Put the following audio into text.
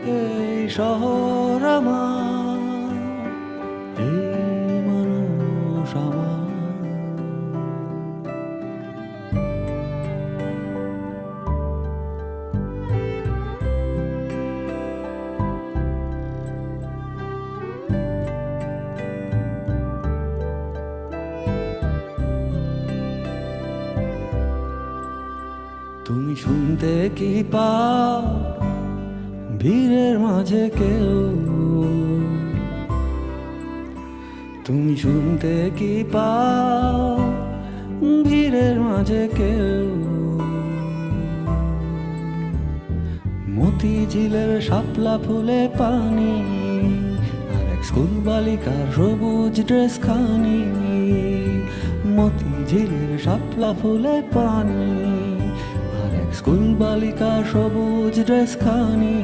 এই শহর আমার, এই মানুষ আমার। তুমি শুনতে কি পাও ভিড়ের মাঝে কেউ? তুমি শুনতে কি পাও ভিড়ের মাঝে কেউ? মতিঝিলের শাপলা ফুলে পানি, আর এক স্কুল বালিকার সবুজ ড্রেস খানি। মতিঝিলের শাপলা ফুলে পানি, আর এক স্কুল বালিকার সবুজ ড্রেস খানি।